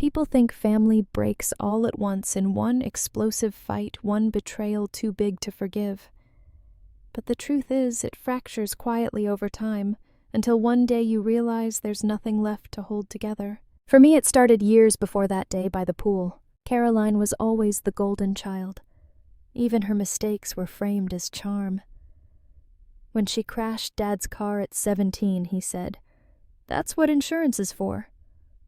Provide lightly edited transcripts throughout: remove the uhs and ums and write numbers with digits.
People think family breaks all at once in one explosive fight, one betrayal too big to forgive. But the truth is, it fractures quietly over time, until one day you realize there's nothing left to hold together. For me, it started years before that day by the pool. Caroline was always the golden child. Even her mistakes were framed as charm. When she crashed Dad's car at 17, he said, "That's what insurance is for."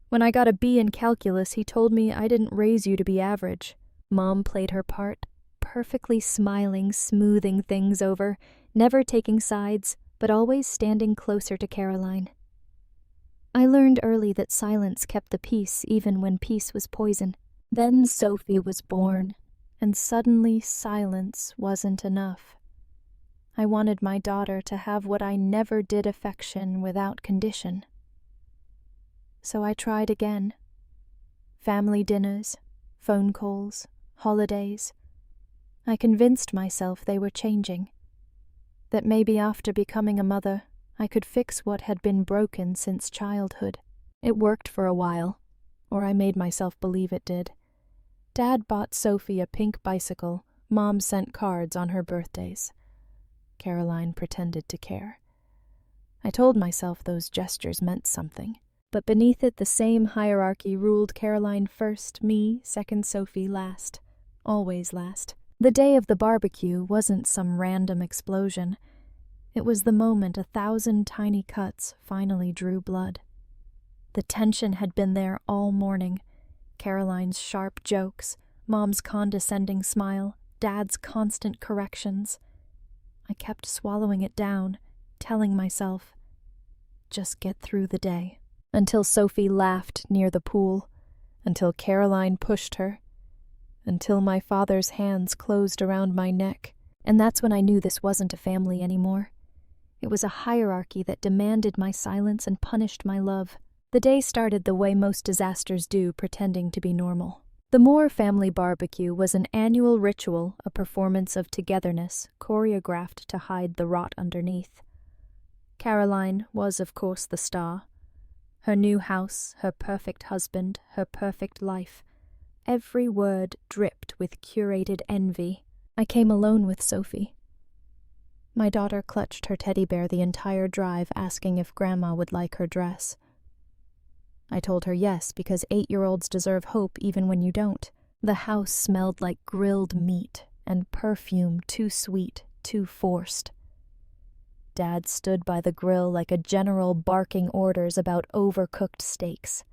When I got a B in calculus, he told me I didn't raise you to be average. Mom played her part, perfectly smiling, smoothing things over, never taking sides, but always standing closer to Caroline. I learned early that silence kept the peace even when peace was poison. Then Sophie was born, and suddenly silence wasn't enough. I wanted my daughter to have what I never did: affection without condition. So I tried again. Family dinners, phone calls, holidays. I convinced myself they were changing. That maybe after becoming a mother, I could fix what had been broken since childhood. It worked for a while, or I made myself believe it did. Dad bought Sophie a pink bicycle. Mom sent cards on her birthdays. Caroline pretended to care. I told myself those gestures meant something. But beneath it, the same hierarchy ruled: Caroline first, me second, Sophie last. Always last. The day of the barbecue wasn't some random explosion. It was the moment 1,000 tiny cuts finally drew blood. The tension had been there all morning. Caroline's sharp jokes, Mom's condescending smile, Dad's constant corrections. I kept swallowing it down, telling myself, just get through the day. Until Sophie laughed near the pool, until Caroline pushed her, until my father's hands closed around my neck. And that's when I knew this wasn't a family anymore. It was a hierarchy that demanded my silence and punished my love. The day started the way most disasters do, pretending to be normal. The Moore family barbecue was an annual ritual, a performance of togetherness, choreographed to hide the rot underneath. Caroline was, of course, the star. Her new house, her perfect husband, her perfect life. Every word dripped with curated envy. I came alone with Sophie. My daughter clutched her teddy bear the entire drive, asking if Grandma would like her dress. I told her yes, because 8-year-olds deserve hope even when you don't. The house smelled like grilled meat and perfume too sweet, too forced. Dad stood by the grill like a general barking orders about overcooked steaks.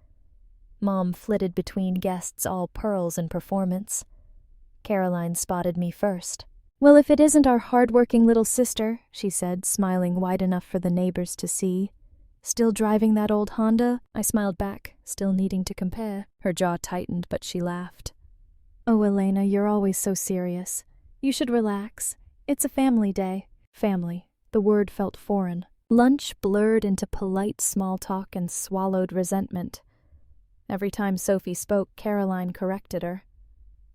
Mom flitted between guests, all pearls and performance. Caroline spotted me first. "Well, if it isn't our hard-working little sister," she said, smiling wide enough for the neighbors to see. "Still driving that old Honda?" I smiled back, still needing to compare. Her jaw tightened, but she laughed. "Oh, Elena, you're always so serious. You should relax. It's a family day." Family. The word felt foreign. Lunch blurred into polite small talk and swallowed resentment. Every time Sophie spoke, Caroline corrected her.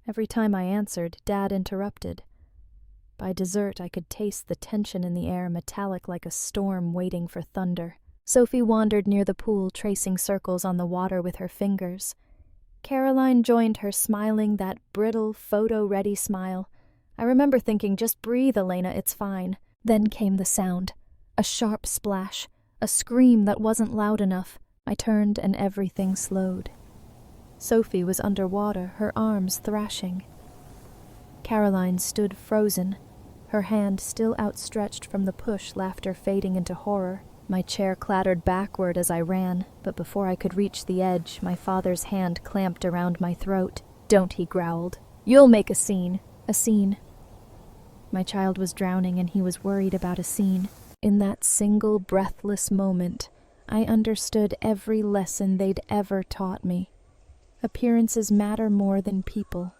Every time I answered, Dad interrupted. By dessert, I could taste the tension in the air, metallic like a storm waiting for thunder. Sophie wandered near the pool, tracing circles on the water with her fingers. Caroline joined her, smiling that brittle, photo-ready smile. I remember thinking, just breathe, Elena, it's fine. Then came the sound. A sharp splash. A scream that wasn't loud enough. I turned and everything slowed. Sophie was underwater, her arms thrashing. Caroline stood frozen, her hand still outstretched from the push, laughter fading into horror. My chair clattered backward as I ran, but before I could reach the edge, my father's hand clamped around my throat. "Don't," he growled. "You'll make a scene." A scene. My child was drowning, and he was worried about a scene. In that single breathless moment, I understood every lesson they'd ever taught me. Appearances matter more than people.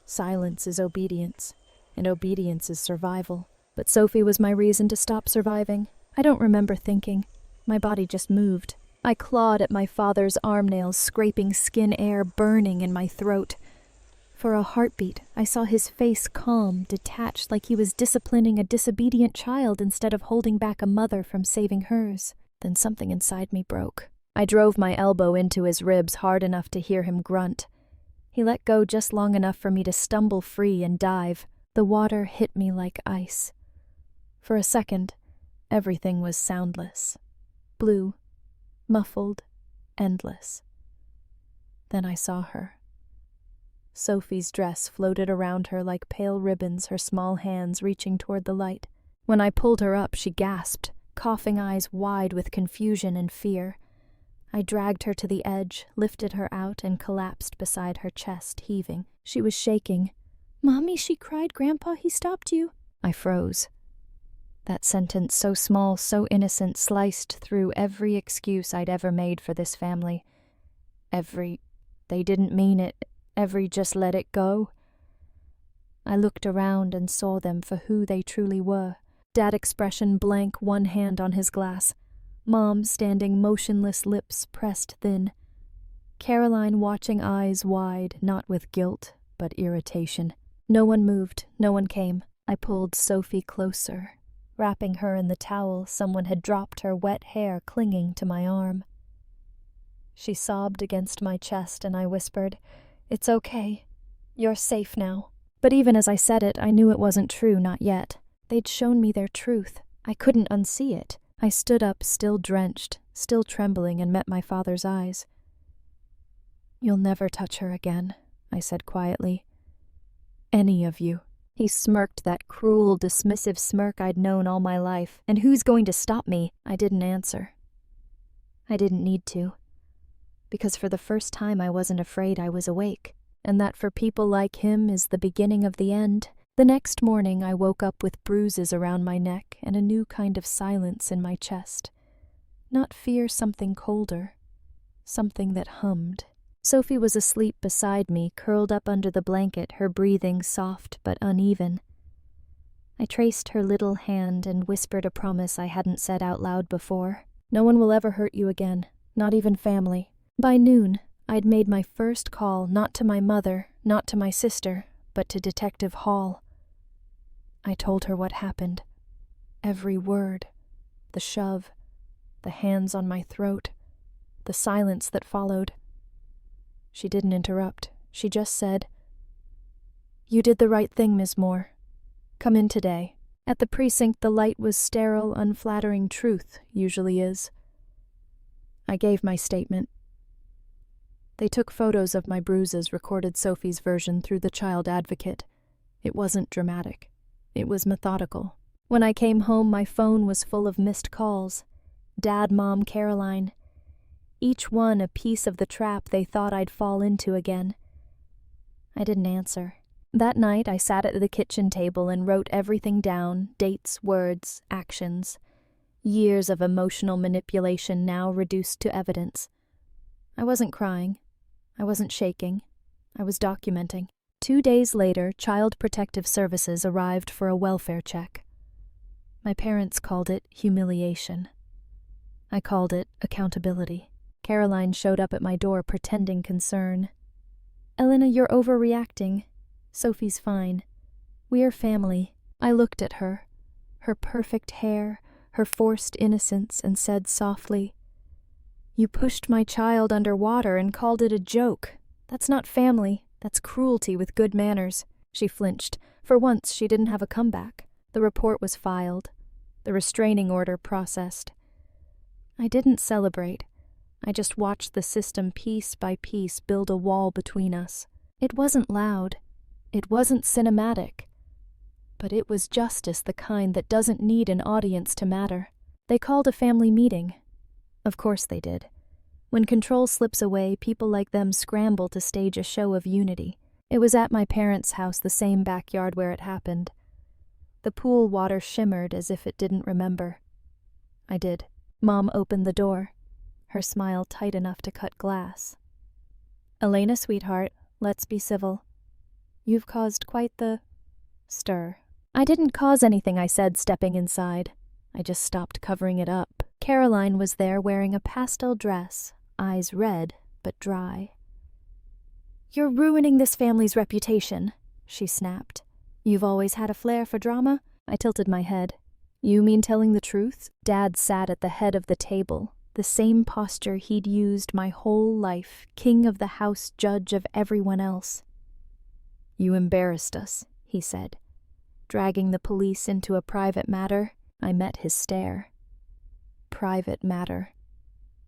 Silence is obedience, and obedience is survival. But Sophie was my reason to stop surviving. I don't remember thinking. My body just moved. I clawed at my father's arm nails, scraping skin air, burning in my throat. For a heartbeat, I saw his face calm, detached, like he was disciplining a disobedient child instead of holding back a mother from saving hers. Then something inside me broke. I drove my elbow into his ribs hard enough to hear him grunt. He let go just long enough for me to stumble free and dive. The water hit me like ice. For a second, everything was soundless. Blue, muffled, endless. Then I saw her. Sophie's dress floated around her like pale ribbons, her small hands reaching toward the light. When I pulled her up, she gasped, coughing eyes wide with confusion and fear. I dragged her to the edge, lifted her out, and collapsed beside her, chest heaving. She was shaking. "Mommy," she cried, "Grandpa, he stopped you." I froze. That sentence, so small, so innocent, sliced through every excuse I'd ever made for this family. Every, "they didn't mean it," every, "just let it go." I looked around and saw them for who they truly were. Dad expression blank, one hand on his glass. Mom standing motionless, lips pressed thin. Caroline watching, eyes wide, not with guilt, but irritation. No one moved, no one came. I pulled Sophie closer, wrapping her in the towel someone had dropped, her wet hair clinging to my arm. She sobbed against my chest and I whispered, "It's okay. You're safe now." But even as I said it, I knew it wasn't true, not yet. They'd shown me their truth. I couldn't unsee it. I stood up, still drenched, still trembling, and met my father's eyes. "You'll never touch her again," I said quietly. "Any of you." He smirked, that cruel, dismissive smirk I'd known all my life. "And who's going to stop me?" I didn't answer. I didn't need to. Because for the first time I wasn't afraid I was awake, and that for people like him is the beginning of the end. The next morning I woke up with bruises around my neck and a new kind of silence in my chest. Not fear, something colder. Something that hummed. Sophie was asleep beside me, curled up under the blanket, her breathing soft but uneven. I traced her little hand and whispered a promise I hadn't said out loud before. "No one will ever hurt you again, not even family." By noon, I'd made my first call, not to my mother, not to my sister, but to Detective Hall. I told her what happened. Every word. The shove. The hands on my throat. The silence that followed. She didn't interrupt. She just said, "You did the right thing, Ms. Moore. Come in today." At the precinct, the light was sterile, unflattering truth usually is. I gave my statement. They took photos of my bruises, recorded Sophie's version through the child advocate. It wasn't dramatic. It was methodical. When I came home, my phone was full of missed calls. Dad, Mom, Caroline. Each one a piece of the trap they thought I'd fall into again. I didn't answer. That night, I sat at the kitchen table and wrote everything down, dates, words, actions. Years of emotional manipulation now reduced to evidence. I wasn't crying. I wasn't shaking. I was documenting. 2 days later, Child Protective Services arrived for a welfare check. My parents called it humiliation. I called it accountability. Caroline showed up at my door pretending concern. "Elena, you're overreacting. Sophie's fine. We're family." I looked at her perfect hair, her forced innocence, and said softly, "You pushed my child underwater and called it a joke. That's not family. That's cruelty with good manners." She flinched. For once, she didn't have a comeback. The report was filed. The restraining order processed. I didn't celebrate. I just watched the system piece by piece build a wall between us. It wasn't loud. It wasn't cinematic. But it was justice, the kind that doesn't need an audience to matter. They called a family meeting. Of course they did. When control slips away, people like them scramble to stage a show of unity. It was at my parents' house, the same backyard where it happened. The pool water shimmered as if it didn't remember. I did. Mom opened the door, her smile tight enough to cut glass. "Elena, sweetheart, let's be civil. You've caused quite the stir." "I didn't cause anything," I said, stepping inside. I just stopped covering it up. Caroline was there wearing a pastel dress, eyes red but dry. "You're ruining this family's reputation," she snapped. "You've always had a flair for drama?" I tilted my head. "You mean telling the truth?" Dad sat at the head of the table, the same posture he'd used my whole life, king of the house, judge of everyone else. "You embarrassed us," he said. Dragging the police into a private matter, I met his stare. Private matter.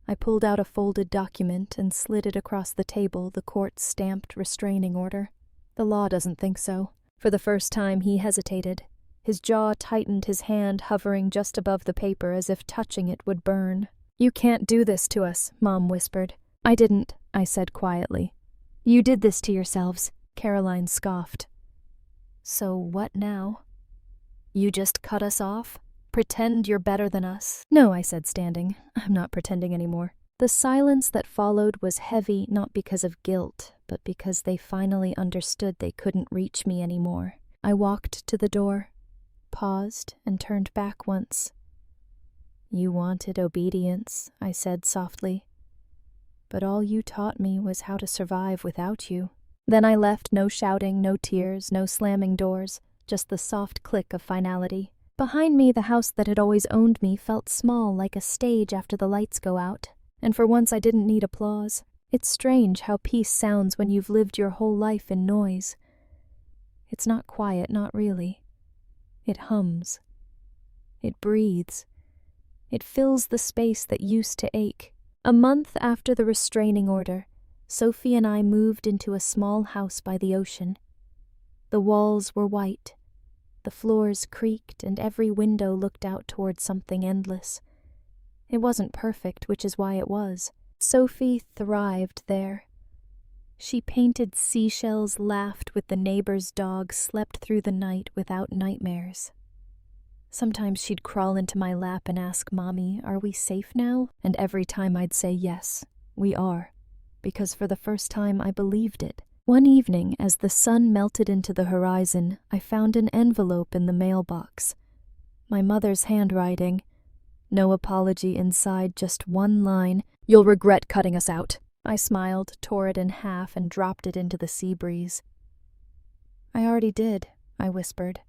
I pulled out a folded document and slid it across the table, the court's stamped restraining order. The law doesn't think so. For the first time he hesitated. His jaw tightened, his hand hovering just above the paper as if touching it would burn. "You can't do this to us," Mom whispered. "I didn't," I said quietly. "You did this to yourselves," Caroline scoffed. "So what now? You just cut us off? Pretend you're better than us?" "No," I said, standing. "I'm not pretending anymore." The silence that followed was heavy, not because of guilt, but because they finally understood they couldn't reach me anymore. I walked to the door, paused, and turned back once. "You wanted obedience," I said softly. "But all you taught me was how to survive without you." Then I left, no shouting, no tears, no slamming doors, just the soft click of finality. Behind me, the house that had always owned me felt small, like a stage after the lights go out. And for once I didn't need applause. It's strange how peace sounds when you've lived your whole life in noise. It's not quiet, not really. It hums. It breathes. It fills the space that used to ache. A month after the restraining order, Sophie and I moved into a small house by the ocean. The walls were white. The floors creaked, and every window looked out toward something endless. It wasn't perfect, which is why it was. Sophie thrived there. She painted seashells, laughed with the neighbor's dog, slept through the night without nightmares. Sometimes she'd crawl into my lap and ask, "Mommy, are we safe now?" And every time I'd say, "Yes, we are," because for the first time I believed it. One evening, as the sun melted into the horizon, I found an envelope in the mailbox. My mother's handwriting. No apology inside, just one line. "You'll regret cutting us out." I smiled, tore it in half, and dropped it into the sea breeze. "I already did," I whispered,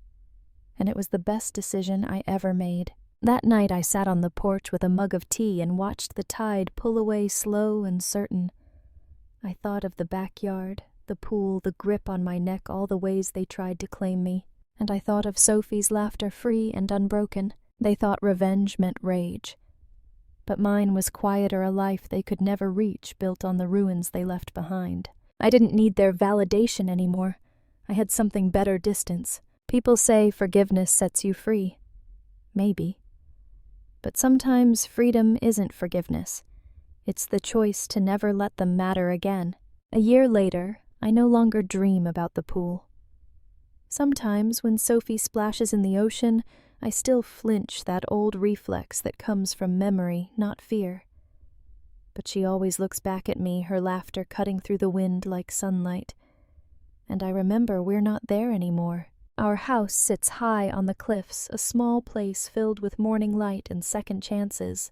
and it was the best decision I ever made. That night I sat on the porch with a mug of tea and watched the tide pull away slow and certain. I thought of the backyard, the pool, the grip on my neck, all the ways they tried to claim me. And I thought of Sophie's laughter, free and unbroken. They thought revenge meant rage. But mine was quieter, a life they could never reach, built on the ruins they left behind. I didn't need their validation anymore. I had something better: distance. People say forgiveness sets you free. Maybe. But sometimes freedom isn't forgiveness. It's the choice to never let them matter again. A year later, I no longer dream about the pool. Sometimes when Sophie splashes in the ocean, I still flinch, that old reflex that comes from memory, not fear. But she always looks back at me, her laughter cutting through the wind like sunlight. And I remember we're not there anymore. Our house sits high on the cliffs, a small place filled with morning light and second chances.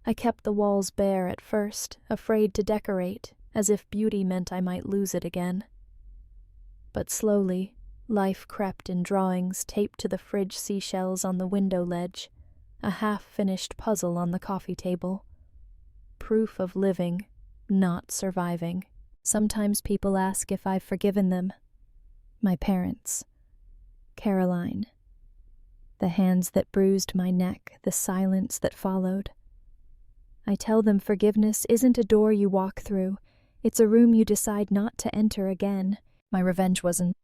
I kept the walls bare at first, afraid to decorate, as if beauty meant I might lose it again. But slowly, life crept in drawings taped to the fridge, seashells on the window ledge, a half-finished puzzle on the coffee table. Proof of living, not surviving. Sometimes people ask if I've forgiven them. My parents. Caroline. The hands that bruised my neck, the silence that followed. I tell them forgiveness isn't a door you walk through. It's a room you decide not to enter again. My revenge wasn't